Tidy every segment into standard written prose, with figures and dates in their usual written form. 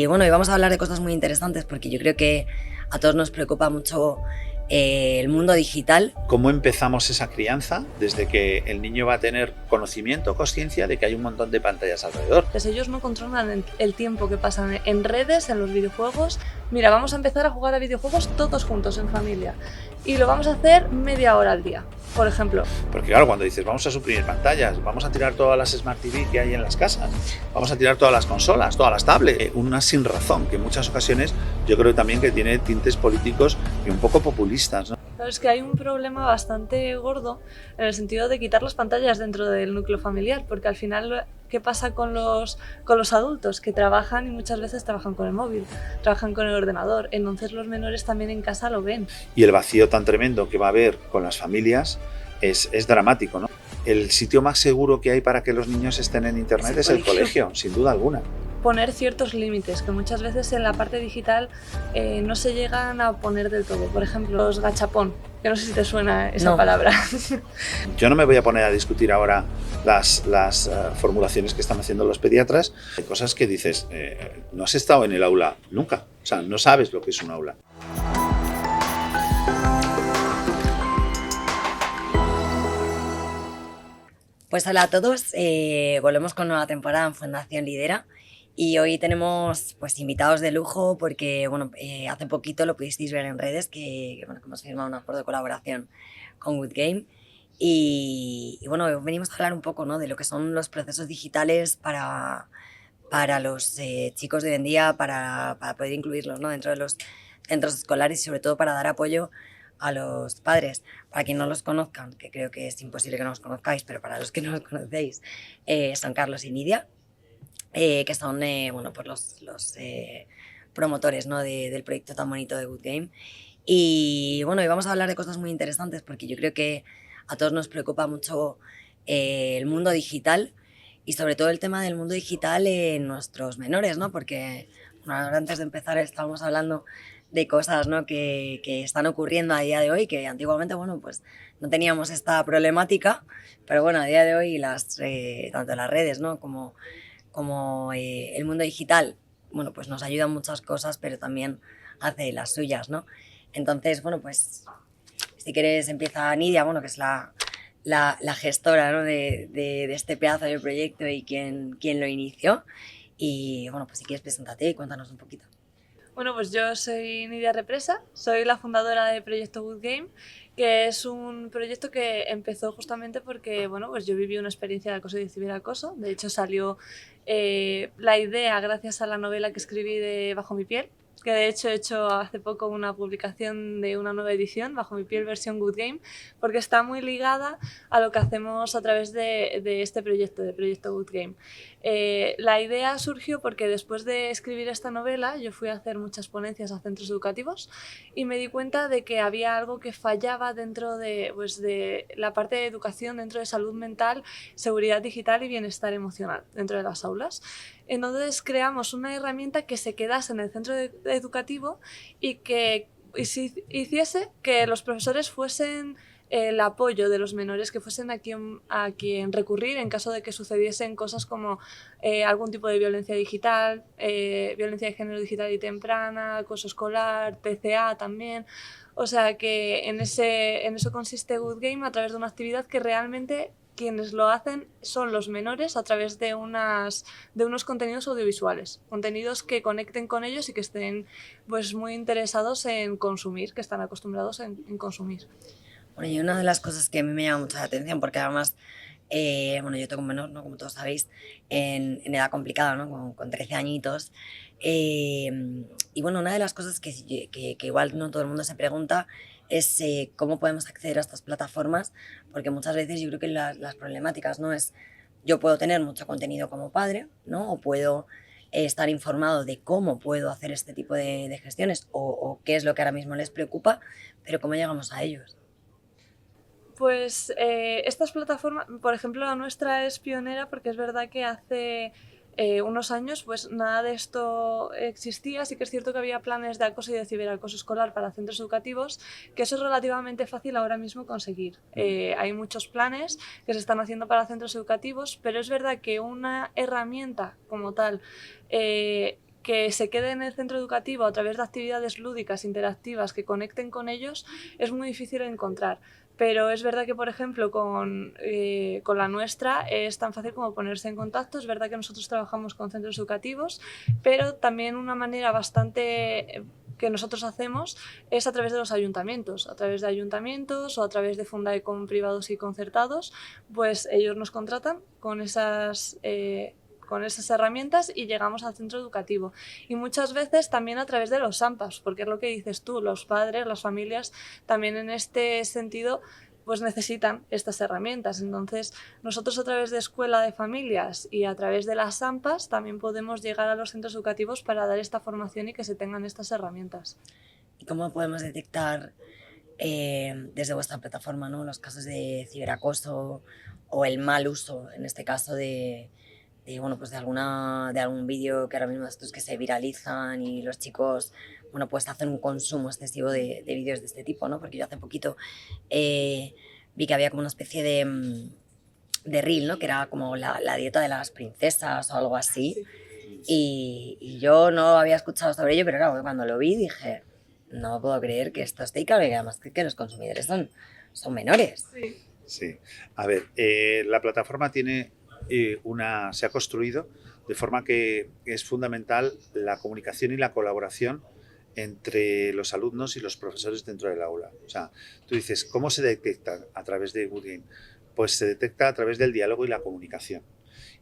Y bueno, hoy vamos a hablar de cosas muy interesantes porque yo creo que a todos nos preocupa mucho el mundo digital. ¿Cómo empezamos esa crianza desde que el niño va a tener conocimiento, conciencia de que hay un montón de pantallas alrededor? Pues ellos no controlan el tiempo que pasan en redes, en los videojuegos. Mira, vamos a empezar a jugar a videojuegos todos juntos en familia y lo vamos a hacer media hora al día, por ejemplo. Porque claro, cuando dices vamos a suprimir pantallas, vamos a tirar todas las Smart TV que hay en las casas, vamos a tirar todas las consolas, todas las tablets, una sin razón, que en muchas ocasiones yo creo también que tiene tintes políticos y un poco populistas, ¿no? Pero es que hay un problema bastante gordo en el sentido de quitar las pantallas dentro del núcleo familiar, porque al final, ¿qué pasa con los adultos? Que trabajan y muchas veces trabajan con el móvil, trabajan con el ordenador, entonces los menores también en casa lo ven. Y el vacío tan tremendo que va a haber con las familias es dramático, ¿no? El sitio más seguro que hay para que los niños estén en internet es el colegio, sin duda alguna. Poner ciertos límites que muchas veces en la parte digital no se llegan a poner del todo. Por ejemplo, los gachapón, que no sé si te suena esa palabra. Yo no me voy a poner a discutir ahora las formulaciones que están haciendo los pediatras. Hay cosas que dices, no has estado en el aula nunca, o sea, no sabes lo que es un aula. Pues hola a todos, volvemos con nueva temporada en Fundación Lidera y hoy tenemos pues invitados de lujo porque bueno, hace poquito lo pudisteis ver en redes que hemos firmado un acuerdo de colaboración con Good Game y bueno, venimos a hablar un poco, ¿no?, de lo que son los procesos digitales para los chicos de hoy en día, para poder incluirlos, ¿no?, dentro de los centros escolares y sobre todo para dar apoyo a los padres. Para quien no los conozcan, que creo que es imposible que no los conozcáis, pero para los que no los conocéis, son Carlos y Nidia, que son bueno, pues los promotores, ¿no?, del proyecto tan bonito de Good Game. Y bueno, hoy vamos a hablar de cosas muy interesantes porque yo creo que a todos nos preocupa mucho el mundo digital y sobre todo el tema del mundo digital en nuestros menores, ¿no? Porque bueno, ahora antes de empezar estábamos hablando de cosas, ¿no?, que están ocurriendo a día de hoy, que antiguamente, bueno, pues no teníamos esta problemática, pero bueno, a día de hoy tanto las redes, ¿no?, como el mundo digital, bueno, pues nos ayuda en muchas cosas, pero también hace las suyas, ¿no? Entonces, bueno, pues si quieres empieza Nidia, bueno, que es la gestora, ¿no?, de este pedazo de proyecto y quien lo inició. Y bueno, pues si quieres preséntate y cuéntanos un poquito. Bueno, pues yo soy Nidia Represa, soy la fundadora de Proyecto Good Game, que es un proyecto que empezó justamente porque, bueno, pues yo viví una experiencia de acoso y de ciberacoso. De hecho, salió la idea gracias a la novela que escribí de Bajo mi piel, que de hecho he hecho hace poco una publicación de una nueva edición, Bajo mi piel versión Good Game, porque está muy ligada a lo que hacemos a través de este proyecto, de Proyecto Good Game. La idea surgió porque después de escribir esta novela yo fui a hacer muchas ponencias a centros educativos y me di cuenta de que había algo que fallaba dentro de la parte de educación, dentro de salud mental, seguridad digital y bienestar emocional dentro de las aulas. Entonces creamos una herramienta que se quedase en el centro educativo y que hiciese que los profesores fuesen el apoyo de los menores, que fuesen a quien recurrir en caso de que sucediesen cosas como algún tipo de violencia digital, violencia de género digital y temprana, acoso escolar, TCA también. O sea que en eso consiste Good Game, a través de una actividad que realmente quienes lo hacen son los menores a través de unos contenidos audiovisuales, contenidos que conecten con ellos y que estén pues muy interesados en consumir, que están acostumbrados en consumir. Bueno, y una de las cosas que a mí me llama mucho la atención, porque además, bueno, yo tengo un menor, ¿no?, como todos sabéis, en edad complicada, ¿no?, con 13 añitos. eh, y bueno, una de las cosas que igual no todo el mundo se pregunta es cómo podemos acceder a estas plataformas, porque muchas veces yo creo que las problemáticas, ¿no?, es yo puedo tener mucho contenido como padre, ¿no?, o puedo estar informado de cómo puedo hacer este tipo de gestiones o qué es lo que ahora mismo les preocupa, pero cómo llegamos a ellos. Pues estas plataformas, por ejemplo, la nuestra es pionera porque es verdad que hace unos años pues nada de esto existía. Sí que es cierto que había planes de acoso y de ciberacoso escolar para centros educativos, que eso es relativamente fácil ahora mismo conseguir. Hay muchos planes que se están haciendo para centros educativos, pero es verdad que una herramienta como tal que se quede en el centro educativo a través de actividades lúdicas, interactivas, que conecten con ellos, es muy difícil encontrar. Pero es verdad que, por ejemplo, con la nuestra es tan fácil como ponerse en contacto. Es verdad que nosotros trabajamos con centros educativos, pero también una manera bastante que nosotros hacemos es a través de los ayuntamientos. A través de ayuntamientos o a través de Fundaecon privados y concertados, pues ellos nos contratan con esas herramientas y llegamos al centro educativo. Y muchas veces también a través de los AMPAs, porque es lo que dices tú, los padres, las familias, también en este sentido pues necesitan estas herramientas. Entonces, nosotros a través de Escuela de Familias y a través de las AMPAs también podemos llegar a los centros educativos para dar esta formación y que se tengan estas herramientas. ¿Y cómo podemos detectar desde vuestra plataforma, ¿no?, los casos de ciberacoso o el mal uso, en este caso, bueno, pues de algún vídeo que ahora mismo estos que se viralizan y los chicos, bueno, pues hacen un consumo excesivo de vídeos de este tipo, ¿no? Porque yo hace poquito vi que había como una especie de reel, ¿no?, que era como la dieta de las princesas o algo así. Y yo no había escuchado sobre ello, pero claro, cuando lo vi dije, no puedo creer que esto esté, y claro, y además que los consumidores son menores. Sí. Sí. A ver, la plataforma tiene se ha construido de forma que es fundamental la comunicación y la colaboración entre los alumnos y los profesores dentro del aula. O sea, tú dices, ¿cómo se detecta a través de Good Game? Pues se detecta a través del diálogo y la comunicación.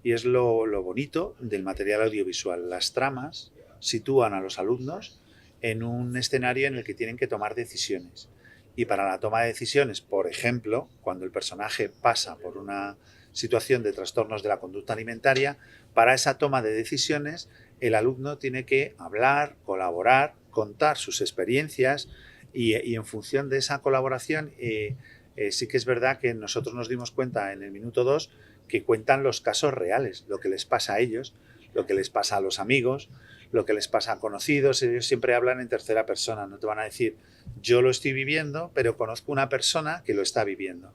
Y es lo bonito del material audiovisual. Las tramas sitúan a los alumnos en un escenario en el que tienen que tomar decisiones. Y para la toma de decisiones, por ejemplo, cuando el personaje pasa por una situación de trastornos de la conducta alimentaria, para esa toma de decisiones el alumno tiene que hablar, colaborar, contar sus experiencias y en función de esa colaboración sí que es verdad que nosotros nos dimos cuenta en el minuto 2 que cuentan los casos reales, lo que les pasa a ellos, lo que les pasa a los amigos, lo que les pasa a conocidos. Ellos siempre hablan en tercera persona, no te van a decir yo lo estoy viviendo, pero conozco una persona que lo está viviendo.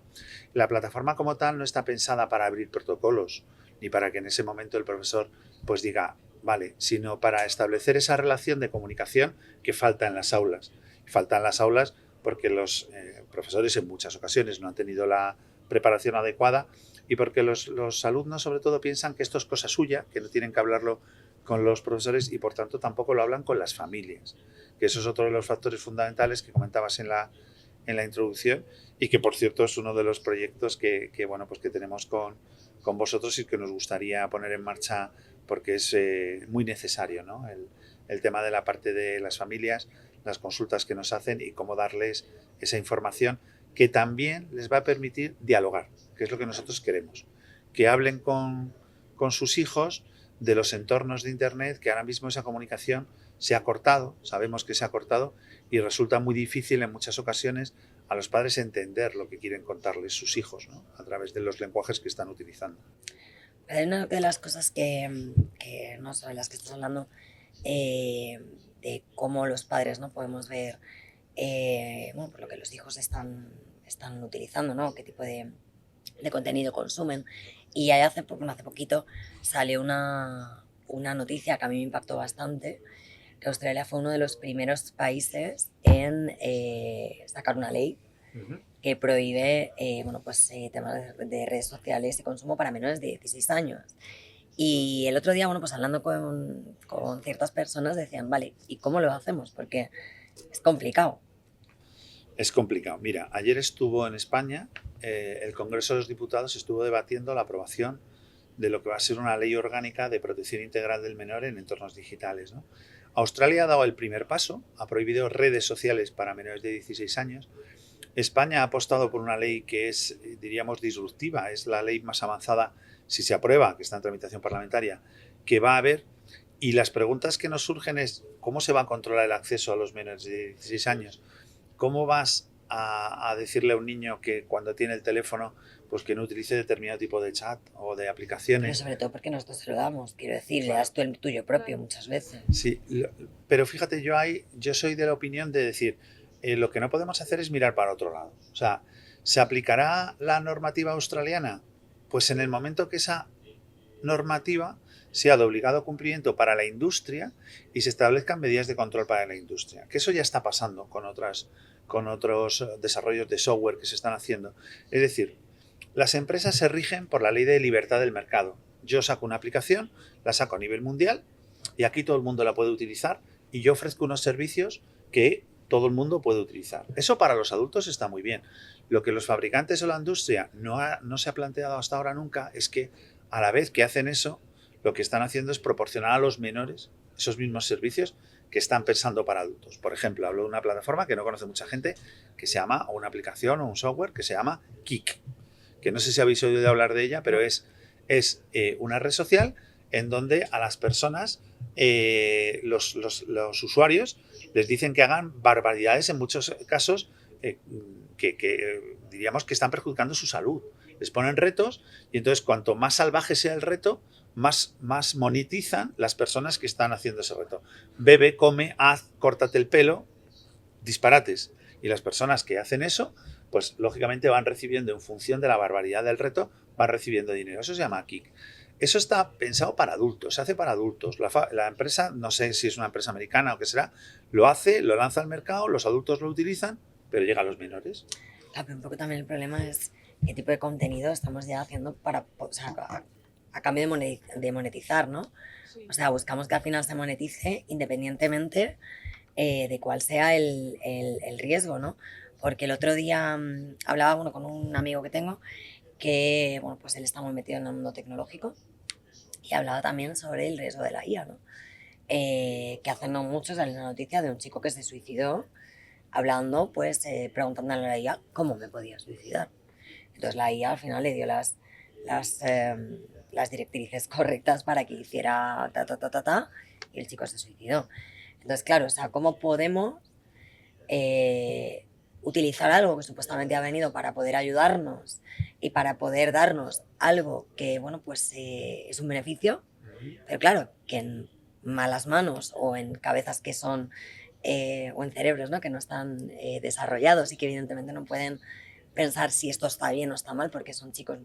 La plataforma como tal no está pensada para abrir protocolos ni para que en ese momento el profesor pues diga vale, sino para establecer esa relación de comunicación que falta en las aulas. Falta en las aulas porque los profesores en muchas ocasiones no han tenido la preparación adecuada y porque los alumnos sobre todo piensan que esto es cosa suya, que no tienen que hablarlo con los profesores y por tanto tampoco lo hablan con las familias, que eso es otro de los factores fundamentales que comentabas en la introducción y que por cierto es uno de los proyectos que bueno, pues que tenemos con vosotros y que nos gustaría poner en marcha porque es muy necesario, ¿no? El tema de la parte de las familias, las consultas que nos hacen y cómo darles esa información que también les va a permitir dialogar, que es lo que nosotros queremos, que hablen con sus hijos de los entornos de Internet, que ahora mismo esa comunicación se ha cortado, sabemos que se ha cortado y resulta muy difícil en muchas ocasiones a los padres entender lo que quieren contarles sus hijos, ¿no?, a través de los lenguajes que están utilizando. Hay una de las cosas que no sobre las que estás hablando, de cómo los padres no podemos ver bueno, por lo que los hijos están utilizando, ¿no?, qué tipo de contenido consumen. Y ahí hace poquito salió una noticia que a mí me impactó bastante, que Australia fue uno de los primeros países en sacar una ley que prohíbe bueno, pues, temas de redes sociales y consumo para menores de 16 años. Y el otro día, bueno, pues hablando con ciertas personas decían, vale, ¿y cómo lo hacemos? Porque es complicado. Es complicado. Mira, ayer estuvo en España, el Congreso de los Diputados estuvo debatiendo la aprobación de lo que va a ser una ley orgánica de protección integral del menor en entornos digitales, ¿no? Australia ha dado el primer paso, ha prohibido redes sociales para menores de 16 años. España ha apostado por una ley que es, diríamos, disruptiva, es la ley más avanzada, si se aprueba, que está en tramitación parlamentaria, que va a haber. Y las preguntas que nos surgen es, ¿cómo se va a controlar el acceso a los menores de 16 años? ¿Cómo vas a decirle a un niño que cuando tiene el teléfono, pues que no utilice determinado tipo de chat o de aplicaciones? Pero sobre todo porque nosotros se lo damos, quiero decir, le das tú el tuyo propio muchas veces. Sí, pero fíjate, yo soy de la opinión de decir, lo que no podemos hacer es mirar para otro lado. O sea, ¿se aplicará la normativa australiana? Pues en el momento que esa normativa sea de obligado cumplimiento para la industria y se establezcan medidas de control para la industria. Que eso ya está pasando con otros desarrollos de software que se están haciendo. Es decir, las empresas se rigen por la ley de libertad del mercado. Yo saco una aplicación, la saco a nivel mundial y aquí todo el mundo la puede utilizar y yo ofrezco unos servicios que todo el mundo puede utilizar. Eso para los adultos está muy bien. Lo que los fabricantes o la industria no se ha planteado hasta ahora nunca es que a la vez que hacen eso, lo que están haciendo es proporcionar a los menores esos mismos servicios que están pensando para adultos. Por ejemplo, hablo de una plataforma que no conoce mucha gente, que se llama, o una aplicación o un software que se llama Kik, que no sé si habéis oído hablar de ella, pero es una red social en donde a las personas, los usuarios, les dicen que hagan barbaridades, en muchos casos que diríamos que están perjudicando su salud. Les ponen retos y entonces cuanto más salvaje sea el reto, más monetizan las personas que están haciendo ese reto. Bebe, come, haz, córtate el pelo, disparates. Y las personas que hacen eso, pues lógicamente van recibiendo, en función de la barbaridad del reto, van recibiendo dinero. Eso se llama Kik. Eso está pensado para adultos, se hace para adultos. La empresa, no sé si es una empresa americana o qué será, lo hace, lo lanza al mercado, los adultos lo utilizan, pero llega a los menores. Claro, pero un poco también el problema es qué tipo de contenido estamos ya haciendo para, o sea, a cambio de monetizar, ¿no? Sí. O sea, buscamos que al final se monetice independientemente de cuál sea el riesgo, ¿no? Porque el otro día hablaba con un amigo que tengo que, bueno, pues él está muy metido en el mundo tecnológico y hablaba también sobre el riesgo de la IA, ¿no? Que hace no mucho salió una noticia de un chico que se suicidó hablando, pues preguntándole a la IA cómo me podía suicidar. Entonces la IA al final le dio las directrices correctas para que hiciera y el chico se suicidó. Entonces, claro, o sea, ¿cómo podemos utilizar algo que supuestamente ha venido para poder ayudarnos y para poder darnos algo que, bueno, pues es un beneficio, pero claro, que en malas manos o en cabezas que son, o en cerebros, ¿no?, que no están desarrollados y que evidentemente no pueden pensar si esto está bien o está mal porque son chicos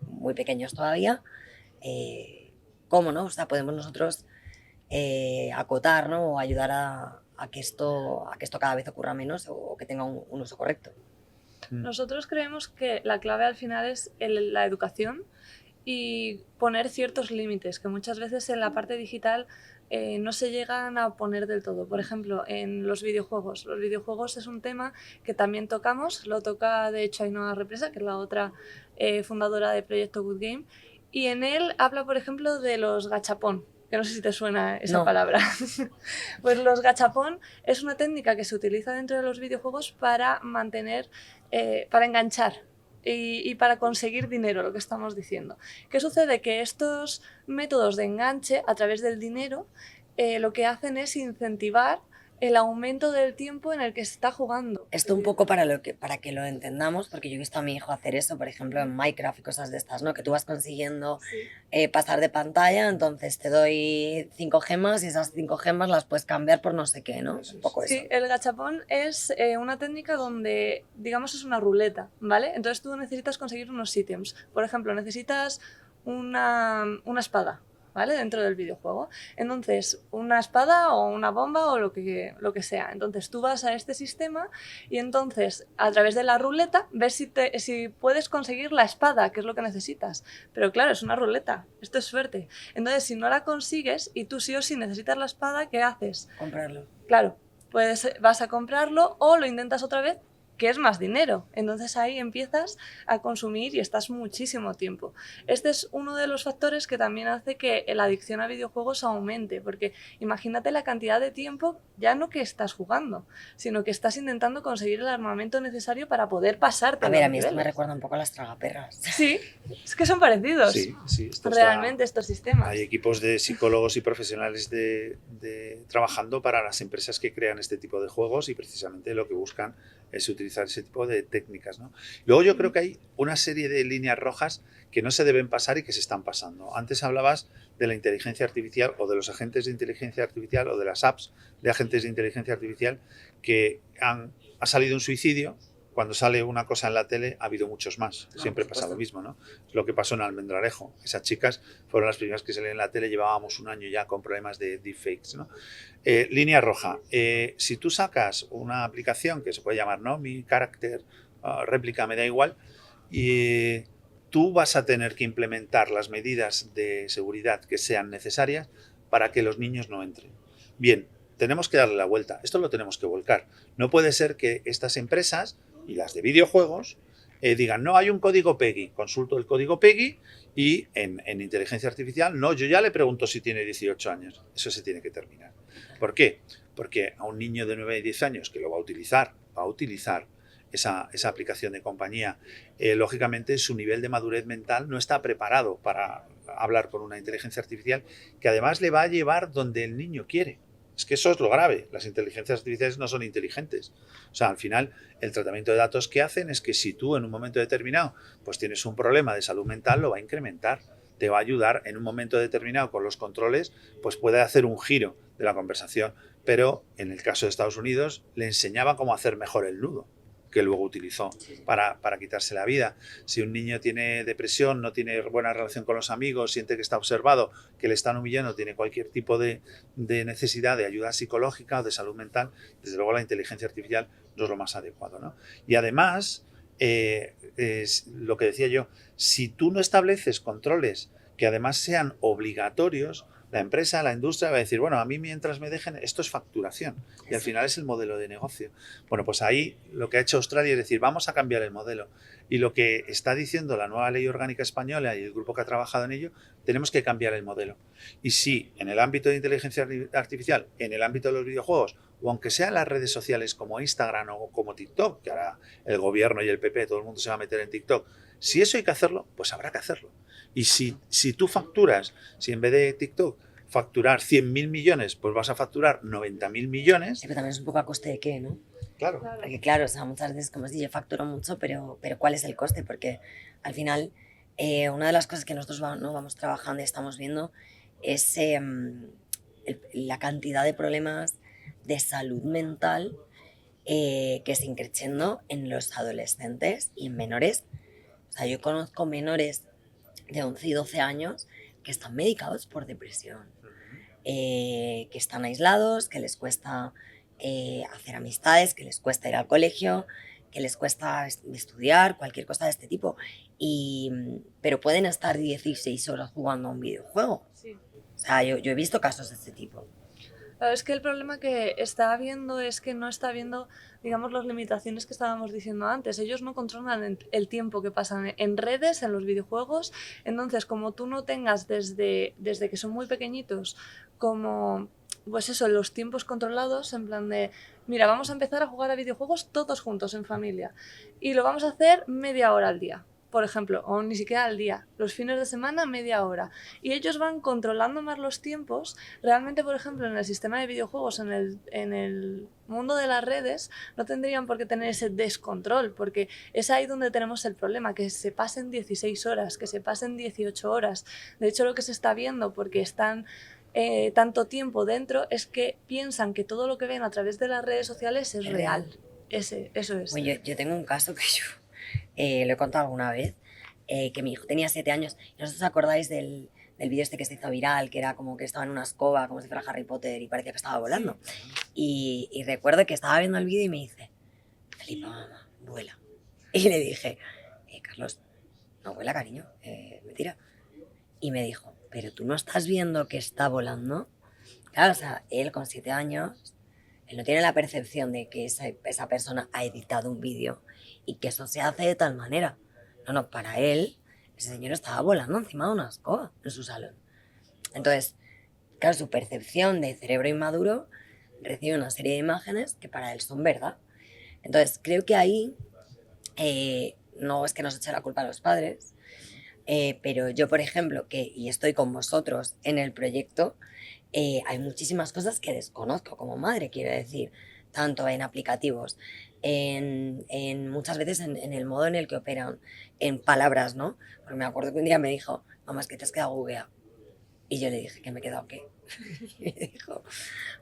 muy pequeños todavía, ¿cómo, no? O sea, podemos nosotros acotar, ¿no?, o ayudar a que esto cada vez ocurra menos o que tenga un uso correcto. Nosotros creemos que la clave al final es la educación y poner ciertos límites que muchas veces en la parte digital no se llegan a poner del todo. Por ejemplo, en los videojuegos. Los videojuegos es un tema que también tocamos, lo toca de hecho Ainhoa Represa, que es la otra fundadora de Proyecto Good Game, y en él habla, por ejemplo, de los gachapón, que no sé si te suena esa palabra. Pues los gachapón es una técnica que se utiliza dentro de los videojuegos para mantener, para enganchar y para conseguir dinero, lo que estamos diciendo. ¿Qué sucede? Que estos métodos de enganche a través del dinero lo que hacen es incentivar el aumento del tiempo en el que se está jugando. Esto un poco para que lo entendamos, porque yo he visto a mi hijo hacer eso, por ejemplo, en Minecraft y cosas de estas, ¿no? Que tú vas consiguiendo pasar de pantalla, entonces te doy 5 gemas y esas 5 gemas las puedes cambiar por no sé qué, ¿no? Un poco eso. Sí, el gachapón es una técnica donde, digamos, es una ruleta, ¿vale? Entonces tú necesitas conseguir unos ítems. Por ejemplo, necesitas una espada, ¿vale?, dentro del videojuego. Entonces, una espada o una bomba o lo que sea. Entonces, tú vas a este sistema y entonces, a través de la ruleta, ves si puedes conseguir la espada, que es lo que necesitas. Pero claro, es una ruleta. Esto es suerte. Entonces, si no la consigues y tú sí o sí necesitas la espada, ¿qué haces? Comprarlo. Claro, vas a comprarlo o lo intentas otra vez, que es más dinero. Entonces ahí empiezas a consumir y estás muchísimo tiempo. Este es uno de los factores que también hace que la adicción a videojuegos aumente, porque imagínate la cantidad de tiempo, ya no que estás jugando, sino que estás intentando conseguir el armamento necesario para poder pasarte. A ver, a mí esto me recuerda un poco a las tragaperras. Sí, es que son parecidos. Sí, realmente estos sistemas. Hay equipos de psicólogos y profesionales trabajando para las empresas que crean este tipo de juegos y precisamente lo que buscan es utilizar ese tipo de técnicas, ¿no? Luego yo creo que hay una serie de líneas rojas que no se deben pasar y que se están pasando. Antes hablabas de la inteligencia artificial o de los agentes de inteligencia artificial o de las apps de agentes de inteligencia artificial que ha salido un suicidio cuando sale una cosa en la tele ha habido muchos más. No, Siempre por pasa lo supuesto. mismo, ¿no? Es lo que pasó en Almendralejo. Esas chicas fueron las primeras que salieron en la tele, llevábamos un año ya con problemas de deepfakes, ¿no? Línea roja. Si tú sacas una aplicación que se puede llamar, ¿no?, Mi Carácter, réplica, me da igual, y tú vas a tener que implementar las medidas de seguridad que sean necesarias para que los niños no entren. Bien, tenemos que darle la vuelta. Esto lo tenemos que volcar. No puede ser que estas empresas y las de videojuegos digan, no, hay un código PEGI, consulto el código PEGI y en inteligencia artificial, no, yo ya le pregunto si tiene 18 años. Eso se tiene que terminar. ¿Por qué? Porque a un niño de 9 y 10 años que lo va a utilizar esa aplicación de compañía, lógicamente su nivel de madurez mental no está preparado para hablar con una inteligencia artificial que además le va a llevar donde el niño quiere. Es que eso es lo grave. Las inteligencias artificiales no son inteligentes. O sea, al final, el tratamiento de datos que hacen es que si tú en un momento determinado pues tienes un problema de salud mental, lo va a incrementar. Te va a ayudar en un momento determinado con los controles, pues puede hacer un giro de la conversación. Pero en el caso de Estados Unidos, le enseñaba cómo hacer mejor el nudo, que luego utilizó para quitarse la vida. Si un niño tiene depresión, no tiene buena relación con los amigos, siente que está observado, que le están humillando, tiene cualquier tipo de necesidad de ayuda psicológica o de salud mental, desde luego la inteligencia artificial no es lo más adecuado, ¿no? Y además, es lo que decía yo, si tú no estableces controles que además sean obligatorios, la empresa, la industria va a decir, bueno, a mí mientras me dejen, esto es facturación. Y al final es el modelo de negocio. Bueno, pues ahí lo que ha hecho Australia es decir, vamos a cambiar el modelo. Y lo que está diciendo la nueva ley orgánica española y el grupo que ha trabajado en ello, tenemos que cambiar el modelo. Y si en el ámbito de inteligencia artificial, en el ámbito de los videojuegos, o aunque sean las redes sociales como Instagram o como TikTok, que ahora el gobierno y el PP, todo el mundo se va a meter en TikTok, si eso hay que hacerlo, pues habrá que hacerlo. Y si tú facturas, si en vez de TikTok facturar 100.000 millones, pues vas a facturar 90.000 millones. Sí, pero también es un poco a coste de qué, ¿no? Claro. Porque claro, o sea, muchas veces como si yo facturo mucho, pero ¿cuál es el coste? Porque al final una de las cosas que nosotros vamos trabajando y estamos viendo es la cantidad de problemas de salud mental que se increciendo en los adolescentes y en menores. O sea, yo conozco menores de 11 y 12 años que están medicados por depresión, que están aislados, que les cuesta hacer amistades, que les cuesta ir al colegio, que les cuesta estudiar, cualquier cosa de este tipo. Pero pueden estar 16 horas jugando a un videojuego. Sí. O sea, yo he visto casos de este tipo. Claro, es que el problema que está habiendo es que no está viendo, digamos, las limitaciones que estábamos diciendo antes. Ellos no controlan el tiempo que pasan en redes, en los videojuegos. Entonces, como tú no tengas desde que son muy pequeñitos, como, pues eso, los tiempos controlados, en plan de, mira, vamos a empezar a jugar a videojuegos todos juntos, en familia. Y lo vamos a hacer media hora al día, por ejemplo, o ni siquiera al día, los fines de semana media hora. Y ellos van controlando más los tiempos. Realmente, por ejemplo, en el sistema de videojuegos, en el mundo de las redes, no tendrían por qué tener ese descontrol, porque es ahí donde tenemos el problema, que se pasen 16 horas, que se pasen 18 horas. De hecho, lo que se está viendo, porque están tanto tiempo dentro, es que piensan que todo lo que ven a través de las redes sociales es real. Eso es. Bueno, yo tengo un caso que yo lo he contado alguna vez, que mi hijo tenía 7 años. ¿Y no os acordáis del vídeo este que se hizo viral, que era como que estaba en una escoba, como si fuera Harry Potter y parecía que estaba volando? Sí. Y recuerdo que estaba viendo el vídeo y me dice, Felipa, mamá, vuela. Y le dije, Carlos, no vuela, cariño, mentira. Y me dijo, pero tú no estás viendo que está volando. Claro, o sea, él con 7 años, él no tiene la percepción de que esa persona ha editado un vídeo y que eso se hace de tal manera. No, para él, ese señor estaba volando encima de una escoba en su salón. Entonces, claro, su percepción de cerebro inmaduro recibe una serie de imágenes que para él son verdad. Entonces, creo que ahí no es que nos eche la culpa a los padres, pero yo, por ejemplo, y estoy con vosotros en el proyecto, hay muchísimas cosas que desconozco como madre, quiero decir, tanto en aplicativos, en muchas veces en el modo en el que operan, en palabras, ¿no? Porque me acuerdo que un día me dijo, mamá, es que te has quedado bugueada. Y yo le dije, ¿que me he quedado qué? Y me dijo,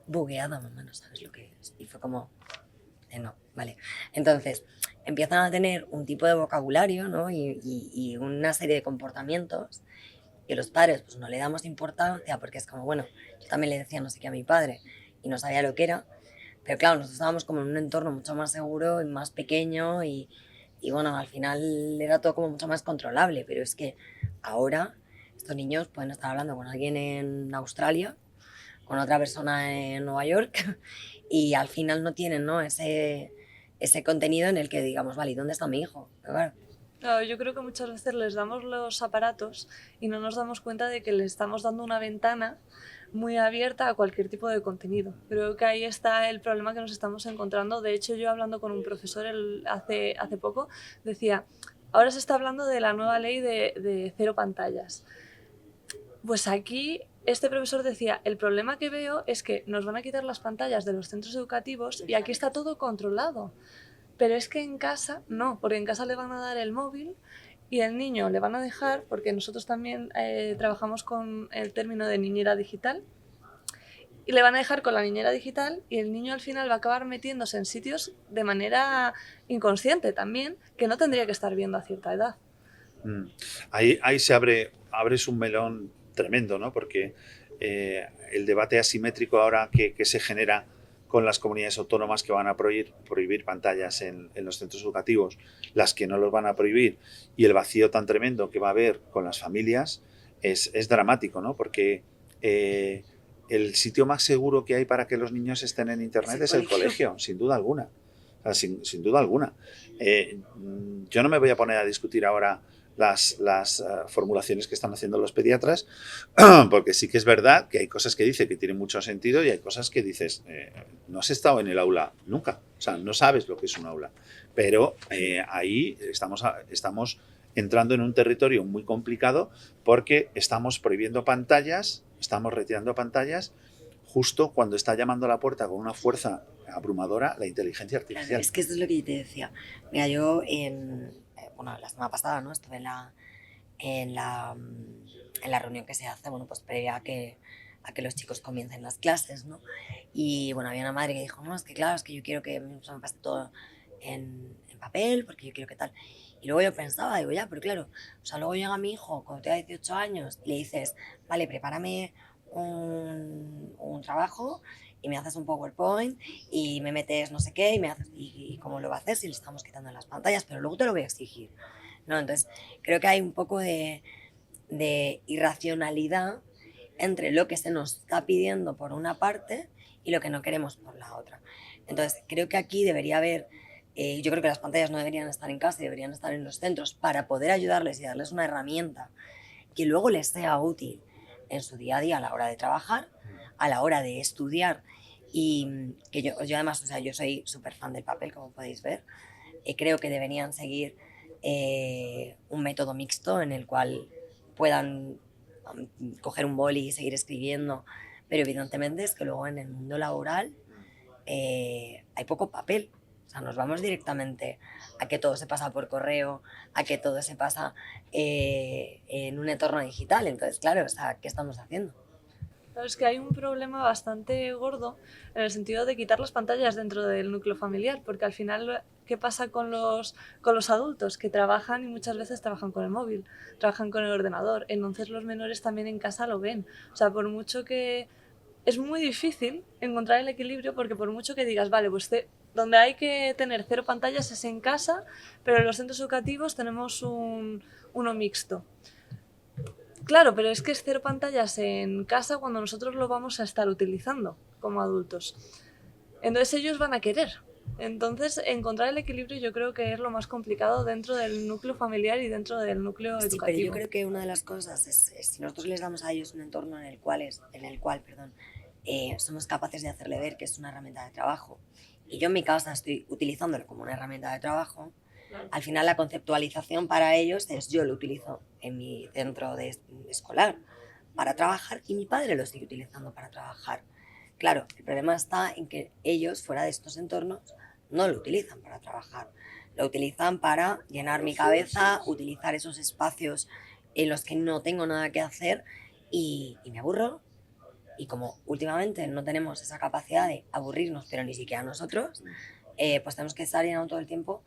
bugueada, mamá, no sabes lo que es. Y fue como, No, vale. Entonces, empiezan a tener un tipo de vocabulario, ¿no? Y una serie de comportamientos que los padres pues no le damos importancia porque es como, bueno, yo también le decía no sé qué a mi padre y no sabía lo que era, pero claro, nosotros estábamos como en un entorno mucho más seguro y más pequeño y bueno, al final era todo como mucho más controlable, pero es que ahora estos niños pueden estar hablando con alguien en Australia, con otra persona en Nueva York y al final no tienen, ¿no? ese contenido en el que digamos, vale, ¿y dónde está mi hijo? Pero claro, Claro, yo creo que muchas veces les damos los aparatos y no nos damos cuenta de que les estamos dando una ventana muy abierta a cualquier tipo de contenido. Creo que ahí está el problema que nos estamos encontrando. De hecho, yo hablando con un profesor hace poco, decía, ahora se está hablando de la nueva ley de cero pantallas. Pues aquí este profesor decía, el problema que veo es que nos van a quitar las pantallas de los centros educativos y aquí está todo controlado. Pero es que en casa no, porque en casa le van a dar el móvil y el niño le van a dejar, porque nosotros también trabajamos con el término de niñera digital, y le van a dejar con la niñera digital y el niño al final va a acabar metiéndose en sitios de manera inconsciente también, que no tendría que estar viendo a cierta edad. Ahí abres un melón tremendo, ¿no? Porque el debate asimétrico ahora que se genera con las comunidades autónomas que van a prohibir pantallas en los centros educativos, las que no los van a prohibir, y el vacío tan tremendo que va a haber con las familias, es dramático, ¿no? Porque el sitio más seguro que hay para que los niños estén en Internet es el colegio, sin duda alguna. O sea, sin duda alguna. Yo no me voy a poner a discutir ahora las formulaciones que están haciendo los pediatras, porque sí que es verdad que hay cosas que dice que tienen mucho sentido y hay cosas que dices, no has estado en el aula nunca, o sea, no sabes lo que es un aula, pero ahí estamos entrando en un territorio muy complicado porque estamos prohibiendo pantallas, estamos retirando pantallas justo cuando está llamando a la puerta con una fuerza abrumadora la inteligencia artificial. Claro, es que esto es lo que yo te decía. Mira, yo bueno, la semana pasada, ¿no? Estuve en la, en la reunión que se hace, bueno, pues previa a que los chicos comiencen las clases, ¿no? Y bueno, había una madre que dijo, no, es que claro, es que yo quiero que me pase todo en papel, porque yo quiero que tal. Y luego yo pensaba, digo, ya, pero claro, o sea, luego llega mi hijo cuando tenga 18 años y le dices, vale, prepárame un trabajo y me haces un PowerPoint y me metes no sé qué y cómo lo va a hacer si le estamos quitando las pantallas, pero luego te lo voy a exigir, ¿no? Entonces, creo que hay un poco de irracionalidad entre lo que se nos está pidiendo por una parte y lo que no queremos por la otra. Entonces, creo que aquí debería haber, yo creo que las pantallas no deberían estar en casa, deberían estar en los centros para poder ayudarles y darles una herramienta que luego les sea útil en su día a día a la hora de trabajar, a la hora de estudiar y que yo además, o sea, yo soy súper fan del papel, como podéis ver, creo que deberían seguir un método mixto en el cual puedan coger un boli y seguir escribiendo, pero evidentemente es que luego en el mundo laboral hay poco papel. O sea, nos vamos directamente a que todo se pasa por correo, a que todo se pasa en un entorno digital. Entonces, claro, o sea, ¿qué estamos haciendo? Claro, es que hay un problema bastante gordo en el sentido de quitar las pantallas dentro del núcleo familiar, porque al final, ¿qué pasa con los adultos? Que trabajan y muchas veces trabajan con el móvil, trabajan con el ordenador, entonces los menores también en casa lo ven. O sea, por mucho que... Es muy difícil encontrar el equilibrio porque por mucho que digas, vale, pues donde hay que tener cero pantallas es en casa, pero en los centros educativos tenemos uno mixto. Claro, pero es que es cero pantallas en casa cuando nosotros lo vamos a estar utilizando como adultos. Entonces ellos van a querer. Entonces encontrar el equilibrio yo creo que es lo más complicado dentro del núcleo familiar y dentro del núcleo Sí, educativo. pero yo creo que una de las cosas es si nosotros les damos a ellos un entorno en el cual, somos capaces de hacerle ver que es una herramienta de trabajo y yo en mi casa estoy utilizándolo como una herramienta de trabajo, al final la conceptualización para ellos es yo lo utilizo en mi centro escolar para trabajar y mi padre lo sigue utilizando para trabajar. Claro, el problema está en que ellos fuera de estos entornos no lo utilizan para trabajar, lo utilizan para llenar mi cabeza, utilizar esos espacios en los que no tengo nada que hacer y me aburro. Y como últimamente no tenemos esa capacidad de aburrirnos, pero ni siquiera nosotros, pues tenemos que estar llenando todo el tiempo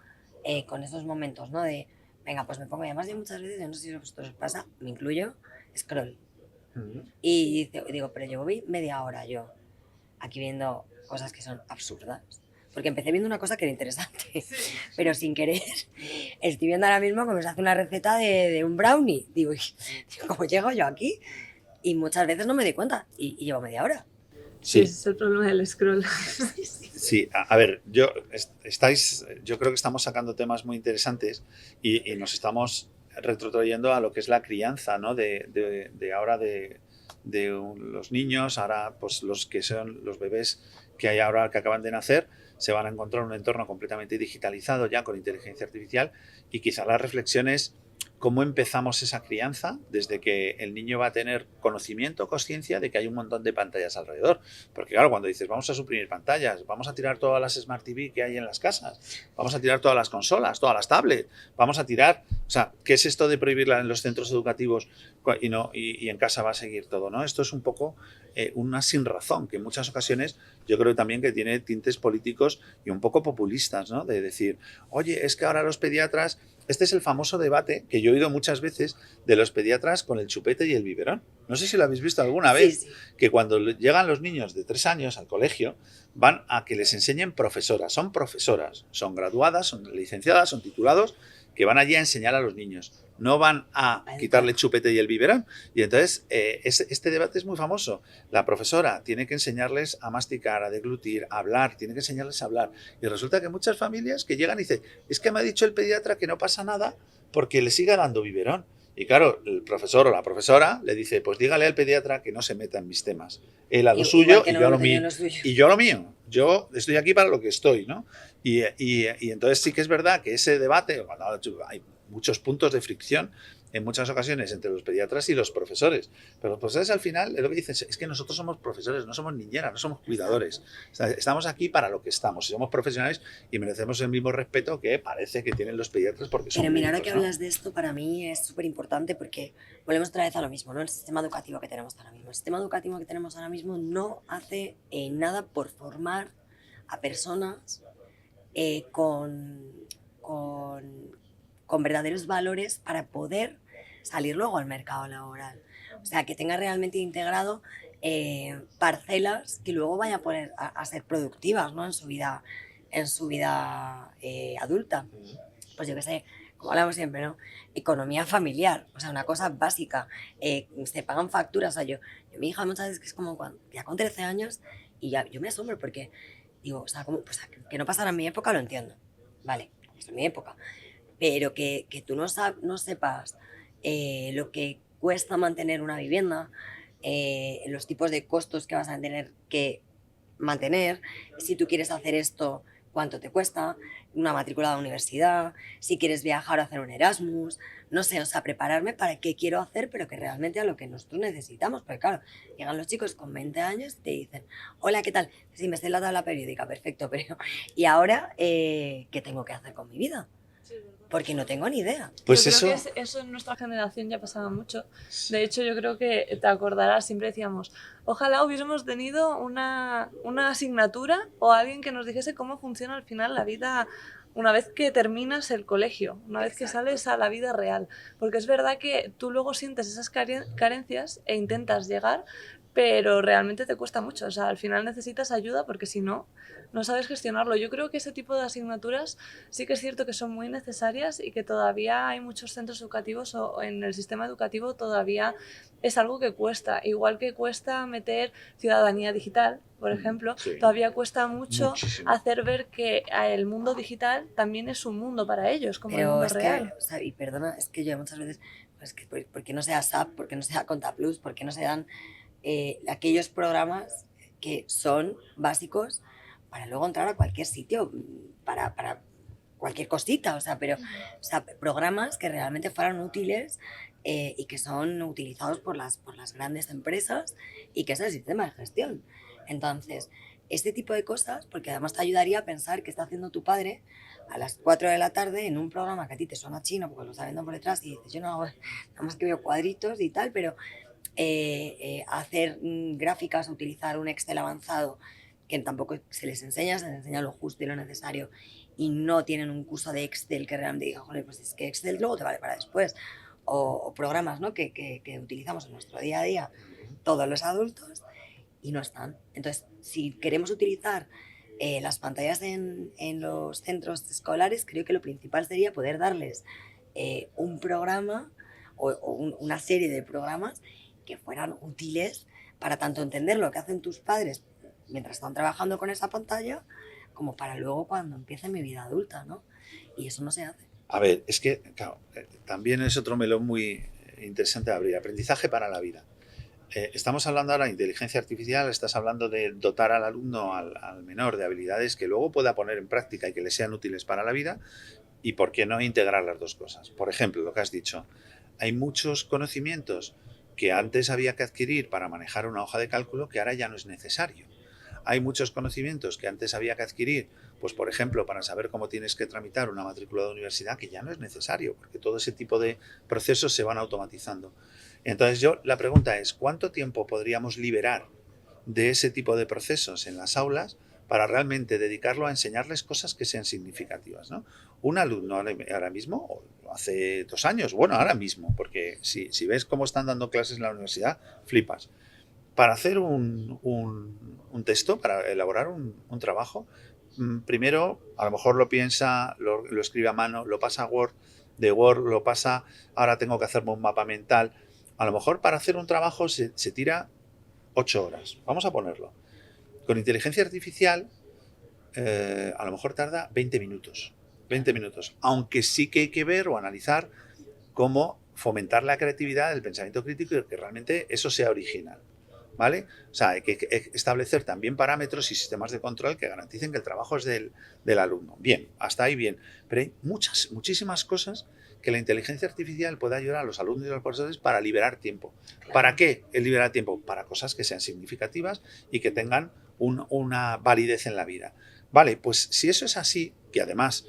con esos momentos, ¿no? De, venga, pues me pongo, y además yo muchas veces, yo no sé si a vosotros os pasa, me incluyo, scroll. Y digo, pero llevo media hora yo aquí viendo cosas que son absurdas. Porque empecé viendo una cosa que era interesante, pero sin querer. Estoy viendo ahora mismo cómo se hace una receta de un brownie. Digo, ¿cómo llego yo aquí? Y muchas veces no me doy cuenta y llevo media hora. Sí, Sí, ese es el problema del scroll. sí, a ver, yo creo que estamos sacando temas muy interesantes y nos estamos retrotrayendo a lo que es la crianza, ¿no? De ahora los niños, ahora pues los que son los bebés que hay ahora que acaban de nacer, se van a encontrar en un entorno completamente digitalizado ya con inteligencia artificial y quizá la reflexión es cómo empezamos esa crianza desde que el niño va a tener conocimiento, conciencia de que hay un montón de pantallas alrededor. Porque claro, cuando dices vamos a suprimir pantallas, vamos a tirar todas las Smart TV que hay en las casas, vamos a tirar todas las consolas, todas las tablets, vamos a tirar, o sea, ¿qué es esto de prohibirla en los centros educativos y en casa va a seguir todo, ¿no? Esto es un poco una sinrazón, que en muchas ocasiones yo creo también que tiene tintes políticos y un poco populistas, ¿no? De decir, oye, es que ahora los pediatras. Este es el famoso debate que yo he oído muchas veces de los pediatras con el chupete y el biberón. No sé si lo habéis visto alguna vez, Sí, sí. que cuando llegan los niños de 3 años al colegio van a que les enseñen profesoras. Son graduadas, son licenciadas, son titulados, que van allí a enseñar a los niños. No van a quitarle el chupete y el biberón. Y entonces este debate es muy famoso. La profesora tiene que enseñarles a masticar, a deglutir, a hablar, tiene que enseñarles a hablar. Y resulta que muchas familias que llegan y dicen, es que me ha dicho el pediatra que no pasa nada porque le siga dando biberón. Y claro, el profesor o la profesora le dice, pues dígale al pediatra que no se meta en mis temas. Él a lo suyo que y no yo a me lo meto yo mío. en lo suyo. Y yo a lo mío. Yo estoy aquí para lo que estoy, ¿no? Y entonces sí que es verdad que ese debate, cuando hay muchos puntos de fricción en muchas ocasiones entre los pediatras y los profesores. Pero los profesores al final es lo que dicen, es que nosotros somos profesores, no somos niñeras, no somos cuidadores. O sea, estamos aquí para lo que estamos. Y somos profesionales y merecemos el mismo respeto que parece que tienen los pediatras porque son Pero mira, ahora médicos, que ¿no? hablas de esto, para mí es súper importante porque volvemos otra vez a lo mismo, ¿no? El sistema educativo que tenemos ahora mismo. El sistema educativo que tenemos ahora mismo no hace nada por formar a personas eh, con, con, con verdaderos valores para poder salir luego al mercado laboral. O sea, que tenga realmente integrado parcelas que luego vayan a poner a ser productivas, ¿no? En su vida adulta. Pues yo qué sé, como hablamos siempre, ¿no? Economía familiar, o sea, una cosa básica. Se pagan facturas, o sea, mi hija muchas veces que es como cuando, ya con 13 años y ya, yo me asombro porque digo, o sea, pues, que no pasara en mi época lo entiendo, vale, es en mi época, pero que tú no sepas lo que cuesta mantener una vivienda, los tipos de costos que vas a tener que mantener, si tú quieres hacer esto, cuánto te cuesta, una matrícula de universidad, si quieres viajar o hacer un Erasmus, no sé, o sea, prepararme para qué quiero hacer, pero que realmente a lo que nosotros necesitamos, porque claro, llegan los chicos con 20 años y te dicen, hola, ¿qué tal? Sí, me sé la tabla periódica, perfecto, pero ¿y ahora qué tengo que hacer con mi vida? Porque no tengo ni idea. Pues yo creo eso, que eso en nuestra generación ya pasaba mucho. De hecho, yo creo que te acordarás, siempre decíamos, ojalá hubiésemos tenido una asignatura o alguien que nos dijese cómo funciona al final la vida una vez que terminas el colegio, una vez que sales a la vida real. Porque es verdad que tú luego sientes esas carencias e intentas llegar, pero realmente te cuesta mucho. O sea, al final necesitas ayuda porque si no, no sabes gestionarlo. Yo creo que ese tipo de asignaturas sí que es cierto que son muy necesarias y que todavía hay muchos centros educativos o en el sistema educativo todavía es algo que cuesta. Igual que cuesta meter ciudadanía digital, por ejemplo, sí, todavía cuesta mucho muchísimo. hacer ver que el mundo digital también es un mundo para ellos, como el Pero mundo es real. que, o sea, y perdona, es que yo muchas veces, pues que, ¿por qué no sea SAP? ¿Por qué no sea ContaPlus? ¿Por qué no se dan aquellos programas que son básicos para luego entrar a cualquier sitio, para cualquier cosita, o sea, pero o sea, programas que realmente fueran útiles y que son utilizados por las grandes empresas y que es el sistema de gestión. Entonces, este tipo de cosas, porque además te ayudaría a pensar qué está haciendo tu padre a las 4 de la tarde en un programa que a ti te suena chino porque lo está viendo por detrás y dices, yo no hago, nada más que veo cuadritos y tal, pero hacer gráficas, utilizar un Excel avanzado que tampoco se les enseña lo justo y lo necesario, y no tienen un curso de Excel que realmente diga, joder, pues es que Excel luego te vale para después, o programas, ¿no? que utilizamos en nuestro día a día todos los adultos y no están. Entonces, si queremos utilizar las pantallas en los centros escolares, creo que lo principal sería poder darles un programa una serie de programas que fueran útiles para tanto entender lo que hacen tus padres mientras están trabajando con esa pantalla, como para luego cuando empiece mi vida adulta, ¿no? Y eso no se hace. A ver, es que, claro, también es otro melón muy interesante de abrir. Aprendizaje para la vida. Estamos hablando ahora de inteligencia artificial, estás hablando de dotar al alumno, al menor, de habilidades que luego pueda poner en práctica y que le sean útiles para la vida, y por qué no integrar las dos cosas. Por ejemplo, lo que has dicho, hay muchos conocimientos que antes había que adquirir para manejar una hoja de cálculo que ahora ya no es necesario. Hay muchos conocimientos que antes había que adquirir, pues por ejemplo, para saber cómo tienes que tramitar una matrícula de universidad, que ya no es necesario, porque todo ese tipo de procesos se van automatizando. Entonces la pregunta es, ¿cuánto tiempo podríamos liberar de ese tipo de procesos en las aulas para realmente dedicarlo a enseñarles cosas que sean significativas, ¿no? Un alumno ahora mismo, o hace 2 años, bueno, ahora mismo, porque si ves cómo están dando clases en la universidad, flipas. Para hacer un texto, para elaborar un trabajo, primero a lo mejor lo piensa, lo escribe a mano, lo pasa a Word, de Word lo pasa, ahora tengo que hacerme un mapa mental. A lo mejor para hacer un trabajo se tira 8 horas, vamos a ponerlo. Con inteligencia artificial a lo mejor tarda 20 minutos, 20 minutos, aunque sí que hay que ver o analizar cómo fomentar la creatividad, el pensamiento crítico y que realmente eso sea original. ¿Vale? O sea, hay que establecer también parámetros y sistemas de control que garanticen que el trabajo es del alumno. Bien, hasta ahí bien. Pero hay muchísimas cosas que la inteligencia artificial puede ayudar a los alumnos y a los profesores para liberar tiempo. Claro. ¿Para qué el liberar tiempo? Para cosas que sean significativas y que tengan una validez en la vida. Vale, pues si eso es así, que además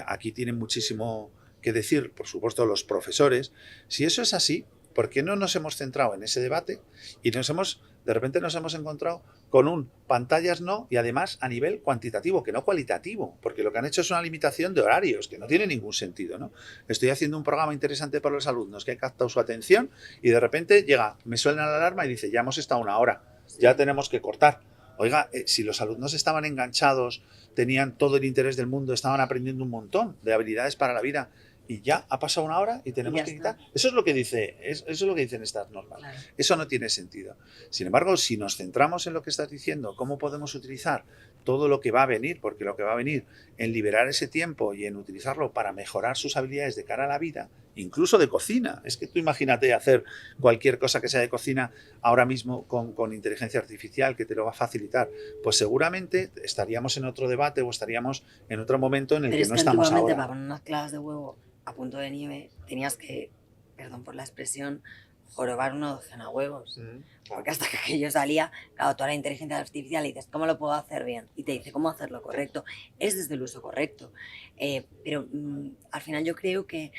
aquí tienen muchísimo que decir, por supuesto, los profesores, si eso es así, ¿por qué no nos hemos centrado en ese debate y de repente nos hemos encontrado con pantallas no, y además a nivel cuantitativo, que no cualitativo, porque lo que han hecho es una limitación de horarios, que no tiene ningún sentido, ¿no? Estoy haciendo un programa interesante para los alumnos que he captado su atención y de repente me suena la alarma y dice, ya hemos estado 1 hora, ya tenemos que cortar. Oiga, si los alumnos estaban enganchados, tenían todo el interés del mundo, estaban aprendiendo un montón de habilidades para la vida, y ya ha pasado 1 hora y tenemos que quitar. Eso es lo que dicen estas normas. Claro. Eso no tiene sentido. Sin embargo, si nos centramos en lo que estás diciendo, cómo podemos utilizar todo lo que va a venir, porque lo que va a venir en liberar ese tiempo y en utilizarlo para mejorar sus habilidades de cara a la vida, incluso de cocina. Es que tú imagínate hacer cualquier cosa que sea de cocina ahora mismo con inteligencia artificial que te lo va a facilitar. Pues seguramente estaríamos en otro debate o estaríamos en otro momento en el que no estamos ahora. Antiguamente para poner unas claras de huevo a punto de nieve tenías que, perdón por la expresión, jorobar una docena de huevos. Porque hasta que aquello salía, claro, toda la inteligencia artificial y dices, ¿cómo lo puedo hacer bien? Y te dice cómo hacerlo correcto. Es desde el uso correcto. Pero al final yo creo que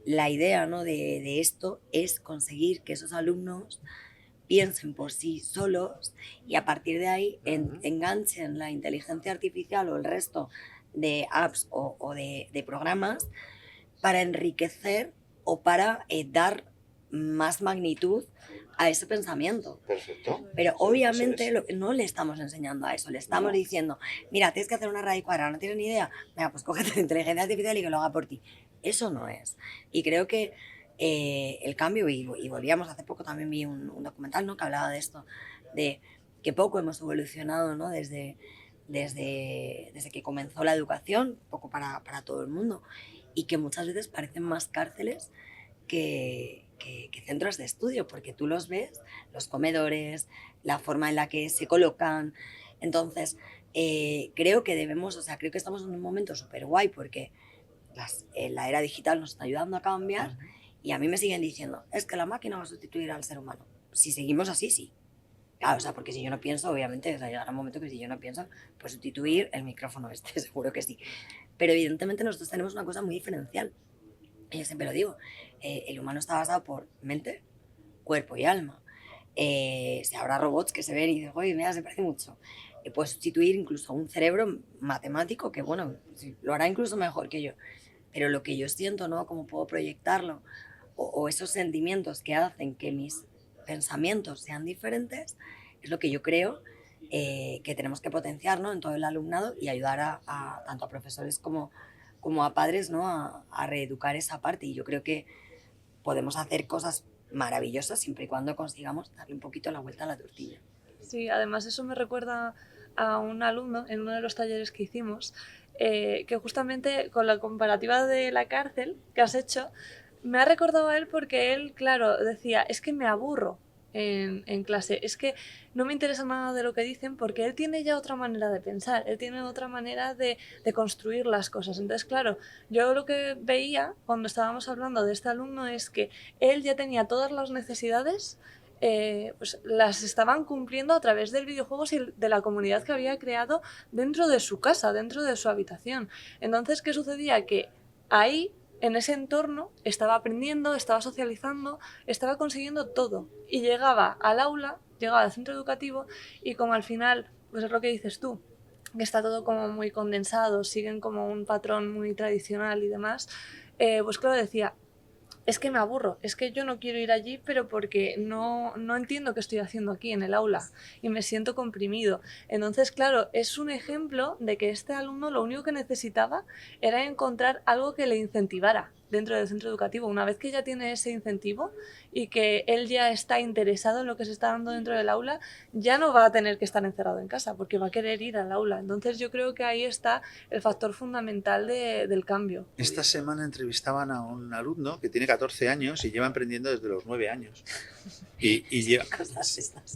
la idea, ¿no? de esto es conseguir que esos alumnos piensen por sí solos y a partir de ahí enganchen la inteligencia artificial o el resto de apps o de programas para enriquecer o para dar más magnitud a ese pensamiento. Perfecto. Pero obviamente no le estamos enseñando a eso, le estamos diciendo, mira, tienes que hacer una raíz cuadrada, no tienes ni idea, venga, pues cógete la inteligencia artificial y que lo haga por ti. Eso no es. Y creo que el cambio, y volvíamos, hace poco también vi un documental, ¿no? que hablaba de esto, de que poco hemos evolucionado, ¿no? desde que comenzó la educación, poco para todo el mundo, y que muchas veces parecen más cárceles que centros de estudio, porque tú los ves, los comedores, la forma en la que se colocan. Entonces, creo que creo que estamos en un momento súper guay porque la era digital nos está ayudando a cambiar y a mí me siguen diciendo, es que la máquina va a sustituir al ser humano. Si seguimos así, sí. Claro, porque si yo no pienso, obviamente, llegará un momento que si yo no pienso, pues sustituir el micrófono seguro que sí. Pero evidentemente nosotros tenemos una cosa muy diferencial. Yo siempre lo digo, el humano está basado por mente, cuerpo y alma. Si habrá robots que se ven y dicen, oye, mira, se parece mucho. puede sustituir incluso a un cerebro matemático que, bueno, lo hará incluso mejor que yo. Pero lo que yo siento, ¿no? Cómo puedo proyectarlo, o esos sentimientos que hacen que mis pensamientos sean diferentes, es lo que yo creo que tenemos que potenciar, ¿no? En todo el alumnado y ayudar tanto a profesores como a padres, ¿no? A reeducar esa parte. Y yo creo que podemos hacer cosas maravillosas siempre y cuando consigamos darle un poquito la vuelta a la tortilla. Sí, además eso me recuerda a un alumno en uno de los talleres que hicimos, que justamente con la comparativa de la cárcel que has hecho, me ha recordado a él porque él, claro, decía, es que me aburro en clase, es que no me interesa nada de lo que dicen porque él tiene ya otra manera de pensar, él tiene otra manera de construir las cosas. Entonces, claro, yo lo que veía cuando estábamos hablando de este alumno es que él ya tenía todas las necesidades, pues las estaban cumpliendo a través del videojuego y de la comunidad que había creado dentro de su casa, dentro de su habitación. Entonces, ¿qué sucedía? Que ahí, en ese entorno, estaba aprendiendo, estaba socializando, estaba consiguiendo todo. Y llegaba al aula, llegaba al centro educativo y como al final, pues es lo que dices tú, que está todo como muy condensado, siguen como un patrón muy tradicional y demás, pues claro, decía, es que me aburro, es que yo no quiero ir allí, pero porque no entiendo qué estoy haciendo aquí en el aula y me siento comprimido. Entonces, claro, es un ejemplo de que este alumno lo único que necesitaba era encontrar algo que le incentivara dentro del centro educativo. Una vez que ya tiene ese incentivo y que él ya está interesado en lo que se está dando dentro del aula, ya no va a tener que estar encerrado en casa porque va a querer ir al aula. Entonces yo creo que ahí está el factor fundamental del cambio. Esta semana entrevistaban a un alumno que tiene 14 años y lleva emprendiendo desde los 9 años. Y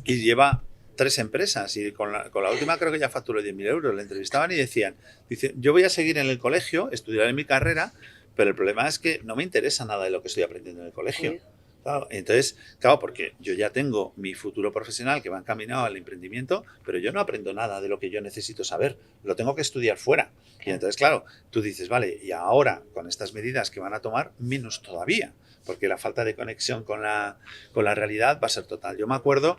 lleva 3 empresas y con la última creo que ya facturó 10.000 euros. Le entrevistaban y decían, dice, yo voy a seguir en el colegio, estudiaré mi carrera, pero el problema es que no me interesa nada de lo que estoy aprendiendo en el colegio. Claro, entonces, claro, porque yo ya tengo mi futuro profesional que va encaminado al emprendimiento, pero yo no aprendo nada de lo que yo necesito saber, lo tengo que estudiar fuera. Y entonces, claro, tú dices, vale, y ahora con estas medidas que van a tomar, menos todavía, porque la falta de conexión con la realidad va a ser total. Yo me acuerdo,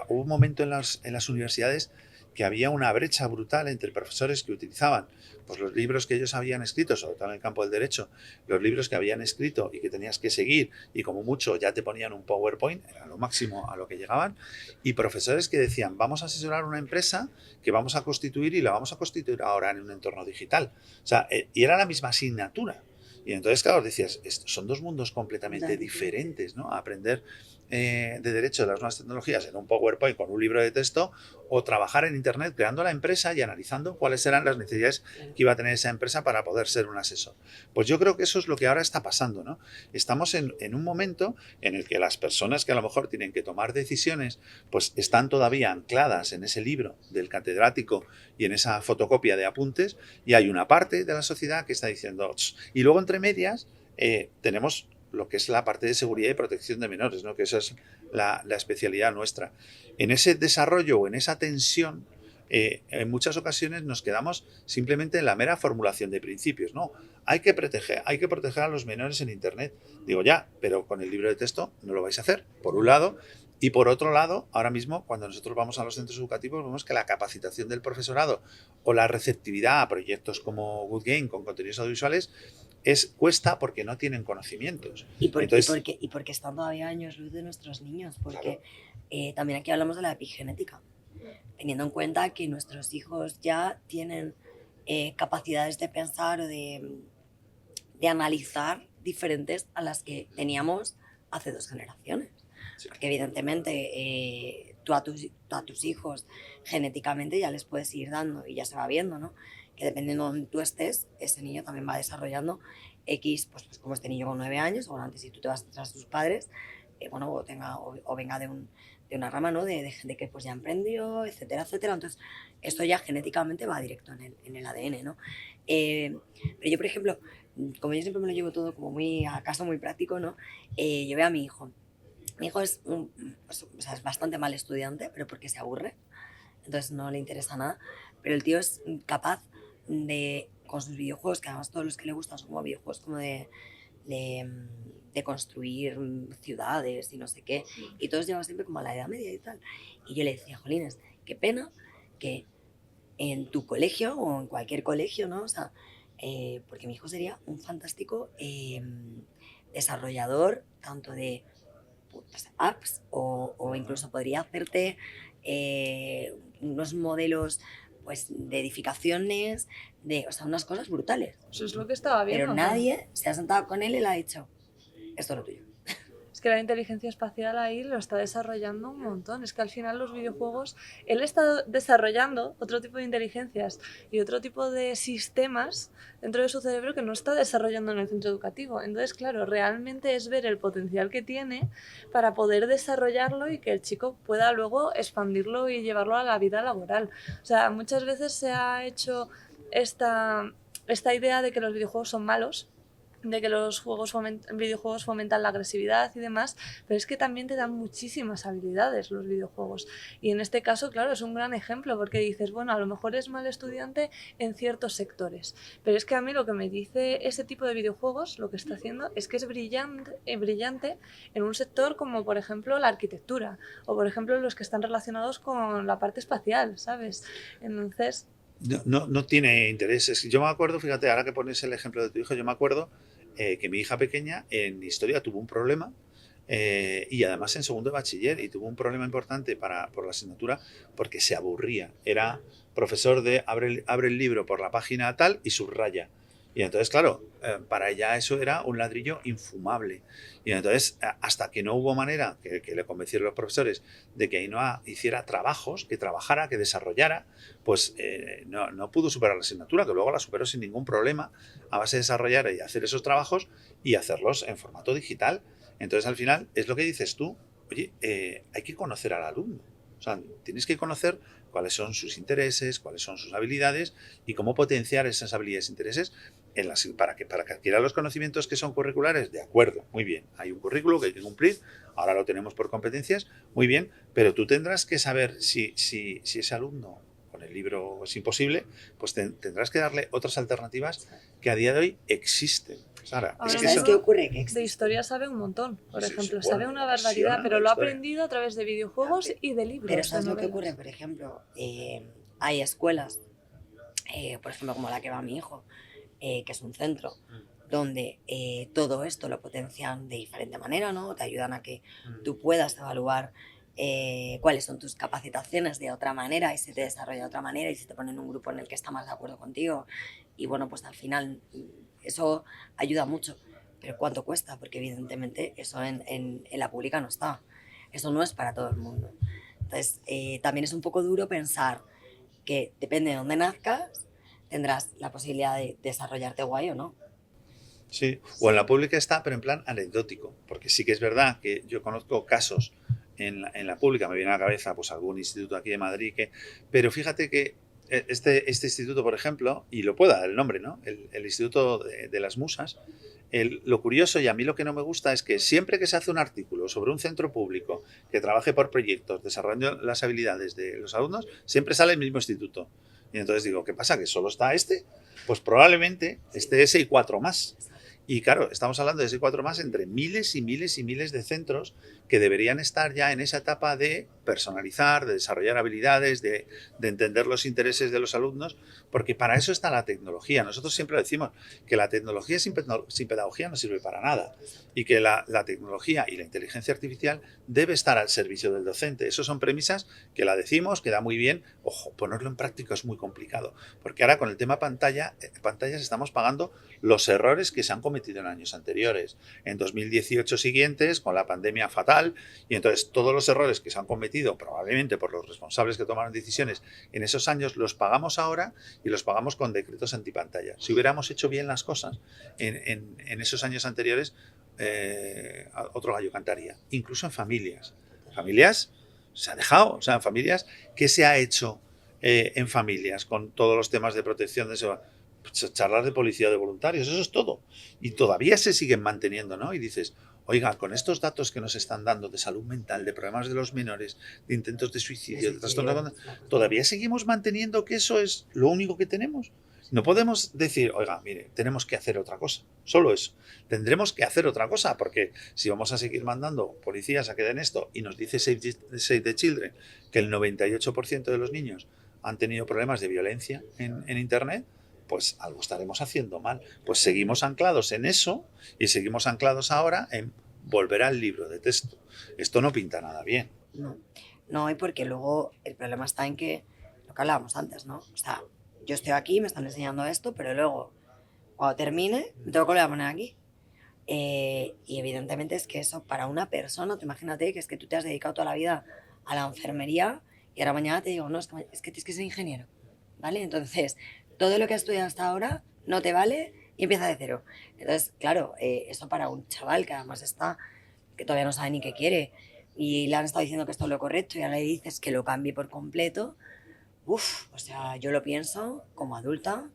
hubo un momento en las universidades que había una brecha brutal entre profesores que utilizaban pues, los libros que ellos habían escrito, sobre todo en el campo del derecho, los libros que habían escrito y que tenías que seguir y como mucho ya te ponían un PowerPoint, era lo máximo a lo que llegaban, y profesores que decían, vamos a asesorar una empresa que vamos a constituir y la vamos a constituir ahora en un entorno digital. O sea, y era la misma asignatura. Y entonces, claro, decías, son dos mundos completamente diferentes, ¿no? Aprender de derecho de las nuevas tecnologías en un PowerPoint con un libro de texto o trabajar en Internet creando la empresa y analizando cuáles eran las necesidades que iba a tener esa empresa para poder ser un asesor. Pues yo creo que eso es lo que ahora está pasando, ¿no? Estamos en un momento en el que las personas que a lo mejor tienen que tomar decisiones pues están todavía ancladas en ese libro del catedrático y en esa fotocopia de apuntes y hay una parte de la sociedad que está diciendo y luego entre medias tenemos lo que es la parte de seguridad y protección de menores, ¿no? Que esa es la especialidad nuestra. En ese desarrollo o en esa tensión, en muchas ocasiones nos quedamos simplemente en la mera formulación de principios. No, hay que proteger a los menores en Internet. Digo, ya, pero con el libro de texto no lo vais a hacer, por un lado. Y por otro lado, ahora mismo, cuando nosotros vamos a los centros educativos, vemos que la capacitación del profesorado o la receptividad a proyectos como Good Game con contenidos audiovisuales cuesta porque no tienen conocimientos. Y porque están todavía años luz de nuestros niños, porque también aquí hablamos de la epigenética, teniendo en cuenta que nuestros hijos ya tienen capacidades de pensar o de analizar diferentes a las que teníamos hace 2 generaciones. Sí. Porque evidentemente tú a tus hijos genéticamente ya les puedes ir dando y ya se va viendo, ¿no? Que dependiendo de donde tú estés, ese niño también va desarrollando X, pues como este niño con 9 años, o antes si tú te vas tras tus padres, bueno, o venga de una rama, ¿no? De gente que pues ya emprendió, etcétera, etcétera. Entonces, esto ya genéticamente va directo en el ADN, ¿no? Pero yo, por ejemplo, como yo siempre me lo llevo todo como muy a caso, muy práctico, ¿no? Yo veo a mi hijo. Mi hijo es es bastante mal estudiante, pero porque se aburre, entonces no le interesa nada, pero el tío es capaz de, con sus videojuegos, que además todos los que le gustan son como videojuegos como de construir ciudades y no sé qué, y todos llevan siempre como a la Edad Media y tal, y yo le decía, jolines, qué pena que en tu colegio o en cualquier colegio, ¿no? O sea, porque mi hijo sería un fantástico desarrollador tanto de pues, apps o incluso podría hacerte unos modelos pues, de edificaciones, o sea, unas cosas brutales. Eso es lo que estaba viendo. Pero nadie se ha sentado con él y le ha dicho, esto es lo tuyo. Es que la inteligencia espacial ahí lo está desarrollando un montón. Es que al final los videojuegos, él está desarrollando otro tipo de inteligencias y otro tipo de sistemas dentro de su cerebro que no está desarrollando en el centro educativo. Entonces, claro, realmente es ver el potencial que tiene para poder desarrollarlo y que el chico pueda luego expandirlo y llevarlo a la vida laboral. O sea, muchas veces se ha hecho esta idea de que los videojuegos son malos, de que los videojuegos fomentan la agresividad y demás, pero es que también te dan muchísimas habilidades los videojuegos. Y en este caso, claro, es un gran ejemplo porque dices, bueno, a lo mejor es mal estudiante en ciertos sectores, pero es que a mí lo que me dice ese tipo de videojuegos, lo que está haciendo es que es brillante en un sector como, por ejemplo, la arquitectura o, por ejemplo, los que están relacionados con la parte espacial, ¿sabes? Entonces... No tiene intereses. Yo me acuerdo, fíjate, ahora que pones el ejemplo de tu hijo, yo me acuerdo que mi hija pequeña en historia tuvo un problema y además en segundo de bachiller y tuvo un problema importante por la asignatura porque se aburría. Era profesor de abre el libro por la página tal y subraya. Y entonces, claro, para ella eso era un ladrillo infumable. Y entonces, hasta que no hubo manera que le convencieron los profesores de que Ainhoa hiciera trabajos, que trabajara, que desarrollara, pues no pudo superar la asignatura, que luego la superó sin ningún problema a base de desarrollar y hacer esos trabajos y hacerlos en formato digital. Entonces, al final, es lo que dices tú, oye, hay que conocer al alumno. O sea, tienes que conocer cuáles son sus intereses, cuáles son sus habilidades y cómo potenciar esas habilidades e intereses para que adquiera los conocimientos que son curriculares. De acuerdo, muy bien, hay un currículo que hay que cumplir, ahora lo tenemos por competencias, muy bien, pero tú tendrás que saber si ese alumno con el libro es imposible, pues tendrás que darle otras alternativas que a día de hoy existen. Sara, Ahora, es que ¿sabes qué ocurre? Que de historia sabe un montón, por ejemplo, sí, sabe bueno, una barbaridad, apasiona pero la lo ha historia. aprendido a través de videojuegos y de libros. Pero ¿sabes de lo que novelas. ocurre? Por ejemplo, hay escuelas, por ejemplo, como la que va mi hijo, que es un centro, donde todo esto lo potencian de diferente manera, ¿no? Te ayudan a que tú puedas evaluar cuáles son tus capacitaciones de otra manera y se te desarrolla de otra manera y se te pone en un grupo en el que está más de acuerdo contigo. Y bueno, pues al final eso ayuda mucho. Pero ¿cuánto cuesta? Porque evidentemente eso en la pública no está. Eso no es para todo el mundo. Entonces, también es un poco duro pensar que depende de dónde nazcas, tendrás la posibilidad de desarrollarte guay o no. Sí, o en la pública está, pero en plan anecdótico, porque sí que es verdad que yo conozco casos en la pública, me viene a la cabeza pues algún instituto aquí de Madrid, pero fíjate que este instituto, por ejemplo, y lo puedo dar el nombre, ¿no? El Instituto de las Musas, lo curioso y a mí lo que no me gusta es que siempre que se hace un artículo sobre un centro público que trabaje por proyectos desarrollando las habilidades de los alumnos, siempre sale el mismo instituto. Y entonces digo, ¿qué pasa? ¿Que solo está este? Pues probablemente esté ese y 4 más. Y claro, estamos hablando de ese 4 más entre miles y miles y miles de centros que deberían estar ya en esa etapa de personalizar, de desarrollar habilidades, de entender los intereses de los alumnos, porque para eso está la tecnología. Nosotros siempre decimos que la tecnología sin pedagogía no sirve para nada y que la tecnología y la inteligencia artificial debe estar al servicio del docente. Esas son premisas que la decimos, queda muy bien. Ojo, ponerlo en práctica es muy complicado, porque ahora con el tema pantallas estamos pagando los errores que se han cometido en años anteriores. En 2018 siguientes, con la pandemia fatal, y entonces todos los errores que se han cometido probablemente por los responsables que tomaron decisiones en esos años los pagamos ahora y los pagamos con decretos antipantalla. Si hubiéramos hecho bien las cosas en esos años anteriores, otro gallo cantaría. Incluso en familias. Familias se ha dejado, o sea, en familias, ¿qué se ha hecho en familias con todos los temas de protección de eso? Charlas de policía de voluntarios, eso es todo. Y todavía se siguen manteniendo, ¿no? Y dices, oiga, con estos datos que nos están dando de salud mental, de problemas de los menores, de intentos de suicidio, de trastornos, todavía seguimos manteniendo que eso es lo único que tenemos. No podemos decir, oiga, mire, tenemos que hacer otra cosa. Solo eso. Tendremos que hacer otra cosa, porque si vamos a seguir mandando policías a que den esto y nos dice Save the Children que el 98% de los niños han tenido problemas de violencia en Internet, pues algo estaremos haciendo mal. Pues seguimos anclados en eso y seguimos anclados ahora en volver al libro de texto. Esto no pinta nada bien. No, y porque luego el problema está en que, lo que hablábamos antes, ¿no? O sea, yo estoy aquí, me están enseñando esto, pero luego, cuando termine, me tengo que volver a poner aquí. Y evidentemente es que eso, para una persona, tú imagínate que es que tú te has dedicado toda la vida a la enfermería y ahora mañana te digo, no, es que tienes que ser ingeniero, ¿vale? Entonces, todo lo que has estudiado hasta ahora no te vale y empieza de cero. Entonces, claro, eso para un chaval que además está, que todavía no sabe ni qué quiere, y le han estado diciendo que esto es lo correcto y ahora le dices que lo cambie por completo, o sea, yo lo pienso como adulta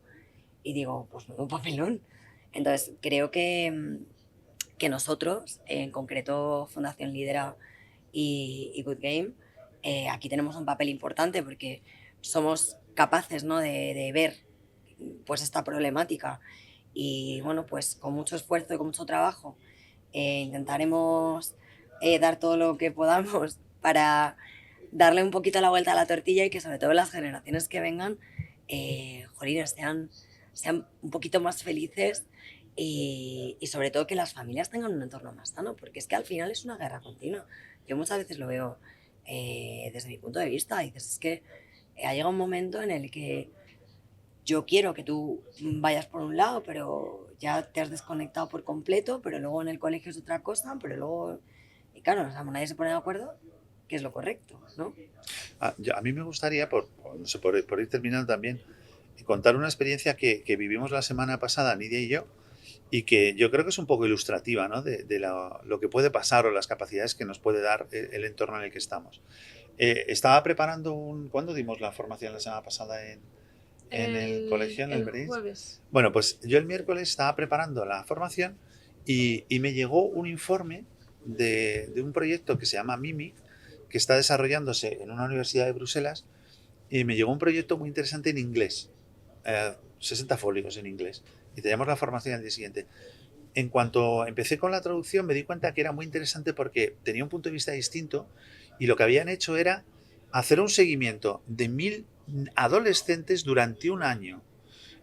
y digo, pues menudo papelón. Entonces, creo que nosotros, en concreto Fundación Lidera y Good Game, aquí tenemos un papel importante porque somos capaces, ¿no?, de ver pues esta problemática y bueno, pues con mucho esfuerzo y con mucho trabajo intentaremos dar todo lo que podamos para darle un poquito la vuelta a la tortilla y que sobre todo las generaciones que vengan, jolines, sean un poquito más felices y sobre todo que las familias tengan un entorno más sano, porque es que al final es una guerra continua. Yo muchas veces lo veo desde mi punto de vista, y dices, es que ha llegado un momento en el que yo quiero que tú vayas por un lado, pero ya te has desconectado por completo, pero luego en el colegio es otra cosa, pero luego, y claro, o sea, nadie se pone de acuerdo qué es lo correcto, ¿no? A mí me gustaría, por ir terminando también, contar una experiencia que vivimos la semana pasada, Nidia y yo, y que yo creo que es un poco ilustrativa, ¿no?, de lo que puede pasar o las capacidades que nos puede dar el entorno en el que estamos. Estaba preparando ¿Cuándo dimos la formación la semana pasada en el colegio, en el Berís? Jueves. Bueno, pues yo el miércoles estaba preparando la formación y me llegó un informe de un proyecto que se llama Mimic, que está desarrollándose en una universidad de Bruselas, y me llegó un proyecto muy interesante en inglés, 60 folios en inglés, y teníamos la formación al día siguiente. En cuanto empecé con la traducción me di cuenta que era muy interesante porque tenía un punto de vista distinto y lo que habían hecho era hacer un seguimiento de 1000 adolescentes durante un año.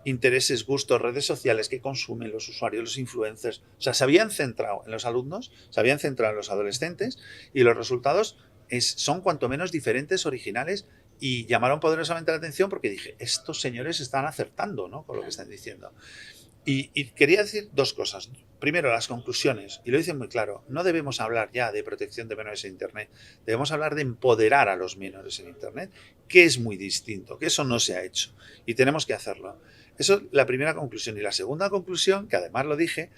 Intereses, gustos, redes sociales que consumen los usuarios, los influencers. O sea, se habían centrado en los alumnos, se habían centrado en los adolescentes y los resultados son cuanto menos diferentes, originales, y llamaron poderosamente la atención porque dije, estos señores están acertando, ¿no?, con lo que están diciendo. Y quería decir dos cosas. Primero, las conclusiones, y lo dicen muy claro, no debemos hablar ya de protección de menores en Internet, debemos hablar de empoderar a los menores en Internet, que es muy distinto, que eso no se ha hecho, y tenemos que hacerlo. Eso es la primera conclusión. Y la segunda conclusión, que además lo dije,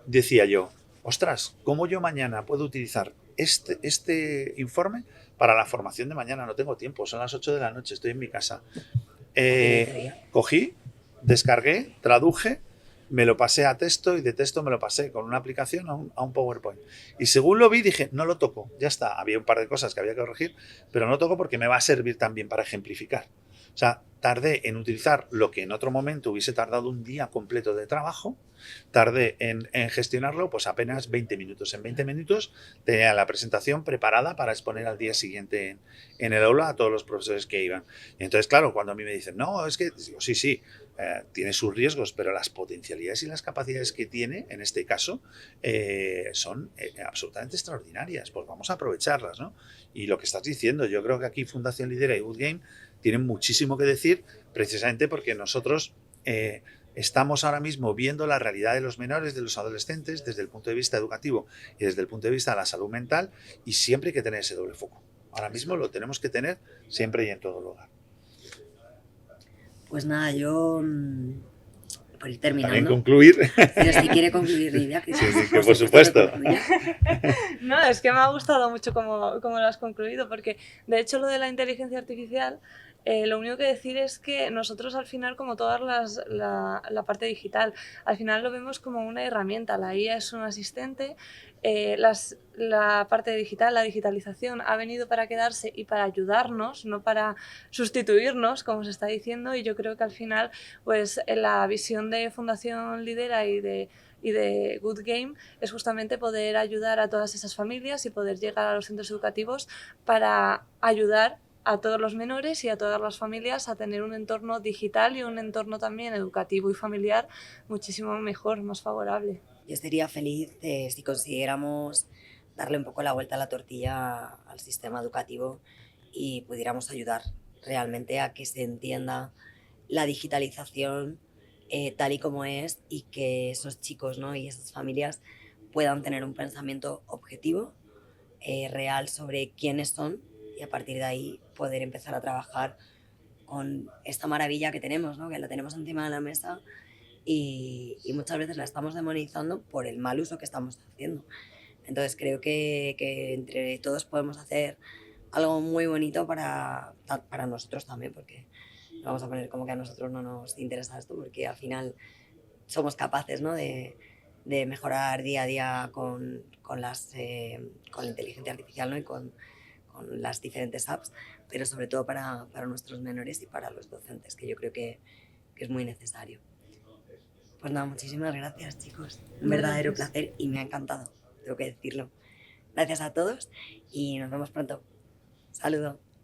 decía yo, ostras, ¿cómo yo mañana puedo utilizar este informe para la formación de mañana? No tengo tiempo, son las 8 de la noche, estoy en mi casa. Cogí, descargué, traduje, me lo pasé a texto y de texto me lo pasé con una aplicación a un PowerPoint. Y según lo vi dije, no lo toco, ya está. Había un par de cosas que había que corregir, pero no lo toco porque me va a servir también para ejemplificar. O sea, tardé en utilizar lo que en otro momento hubiese tardado un día completo de trabajo, tardé en gestionarlo pues apenas 20 minutos. En 20 minutos tenía la presentación preparada para exponer al día siguiente en el aula a todos los profesores que iban. Y entonces, claro, cuando a mí me dicen, no, es que, digo, sí, tiene sus riesgos, pero las potencialidades y las capacidades que tiene, en este caso, son absolutamente extraordinarias. Pues vamos a aprovecharlas, ¿no? Y lo que estás diciendo, yo creo que aquí Fundación Lidera y Good Game tienen muchísimo que decir, precisamente porque nosotros estamos ahora mismo viendo la realidad de los menores, de los adolescentes, desde el punto de vista educativo y desde el punto de vista de la salud mental, y siempre hay que tener ese doble foco. Ahora mismo lo tenemos que tener siempre y en todo lugar. Pues nada, yo, por ir terminando... También concluir. Pero si quiere concluir, Lidia, que sí, que por supuesto. No, es que me ha gustado mucho cómo lo has concluido, porque de hecho lo de la inteligencia artificial Lo único que decir es que nosotros al final, como toda la parte digital, al final lo vemos como una herramienta. La IA es un asistente, la parte digital, la digitalización ha venido para quedarse y para ayudarnos, no para sustituirnos, como se está diciendo, y yo creo que al final pues la visión de Fundación Lidera y de Good Game es justamente poder ayudar a todas esas familias y poder llegar a los centros educativos para ayudar a todos los menores y a todas las familias a tener un entorno digital y un entorno también educativo y familiar muchísimo mejor, más favorable. Yo estaría feliz si consiguiéramos darle un poco la vuelta a la tortilla al sistema educativo y pudiéramos ayudar realmente a que se entienda la digitalización tal y como es, y que esos chicos, ¿no?, y esas familias puedan tener un pensamiento objetivo, real, sobre quiénes son, y a partir de ahí poder empezar a trabajar con esta maravilla que tenemos, ¿no?, que la tenemos encima de la mesa y muchas veces la estamos demonizando por el mal uso que estamos haciendo. Entonces creo que entre todos podemos hacer algo muy bonito para nosotros también, porque vamos a poner como que a nosotros no nos interesa esto, porque al final somos capaces, ¿no?, de mejorar día a día con la inteligencia artificial, ¿no?, y con las diferentes apps, pero sobre todo para nuestros menores y para los docentes, que yo creo que es muy necesario. Pues nada, muchísimas gracias, chicos. Un verdadero placer y me ha encantado, tengo que decirlo. Gracias a todos y nos vemos pronto. Saludo.